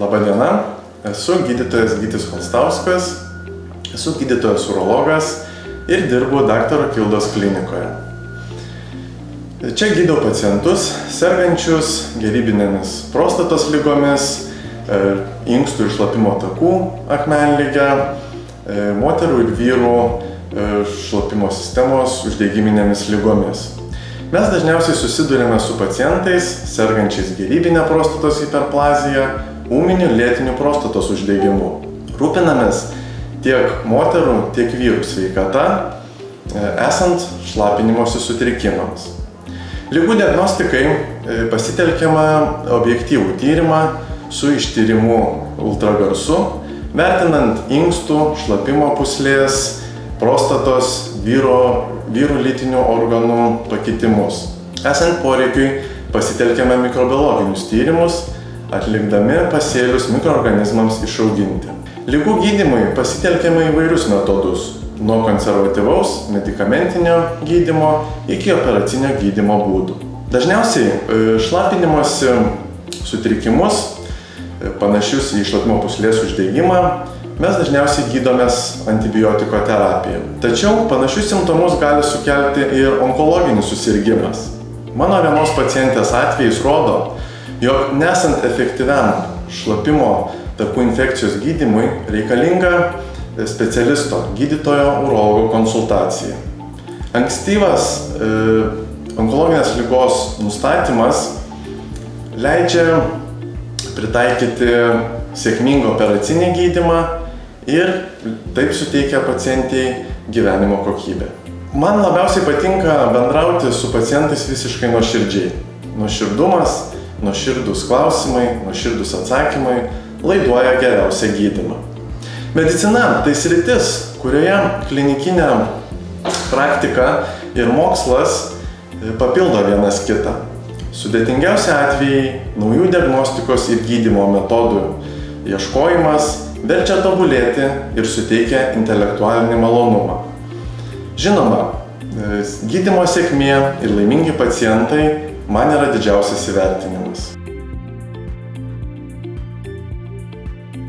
Labadiena, esu gydytojas Gytis Holstauskas, esu gydytojas urologas ir dirbu Dr. Kildos klinikoje. Čia gydau pacientus, sergančius gerybinėmis prostatos ligomis, inkstų ir šlapimo takų akmenligę, moterų ir vyrų šlapimo sistemos uždegiminėmis ligomis. Mes dažniausiai susidurime su pacientais, sergančiais gerybinę prostatos hiperplaziją, ūminiu lėtiniu prostatos uždegimu. Rūpinamės tiek moterų, tiek vyrų sveikata, esant šlapinimosi sutrikimams. Ligų diagnostikai pasitelkiama objektyvų tyrimą su ištyrimu ultragarsu, vertinant inkstų, šlapimo pūslės, prostatos, vyrų lytinių organų pakitimus. Esant poreikiui pasitelkiame mikrobiologinius tyrimus, atlikdami pasėlius mikroorganizmams išauginti. Ligų gydymui pasitelkiame įvairius metodus, nuo konservatyvaus medikamentinio gydymo iki operacinio gydymo būdų. Dažniausiai šlapinimosi sutrikimus, panašius į šlapimo pūslės uždegimą, mes dažniausiai gydomės antibiotiko terapija. Tačiau panašius simptomus gali sukelti ir onkologinis susirgimas. Mano vienos pacientės atvejis rodo, jog nesant efektyviam šlapimo takų infekcijos gydymui reikalinga specialisto, gydytojo urologo konsultacija. Ankstyvas onkologinės ligos nustatymas leidžia pritaikyti sėkmingą operacinį gydymą ir taip suteikia pacientei gyvenimo kokybę. Man labiausiai patinka bendrauti su pacientais visiškai nuoširdžiai. Nuoširdumas, nuoširdūs klausimai, nuoširdūs atsakymai laiduoja geriausią gydymą. Medicina tai sritis, kurioje klinikinė praktika ir mokslas papildo vienas kitą. Sudėtingiausi atvejai, naujų diagnostikos ir gydymo metodų ieškojimas verčia tobulėti ir suteikia intelektualinį malonumą. Žinoma, gydymo sėkmė ir laimingi pacientai man yra didžiausias įvertinimas.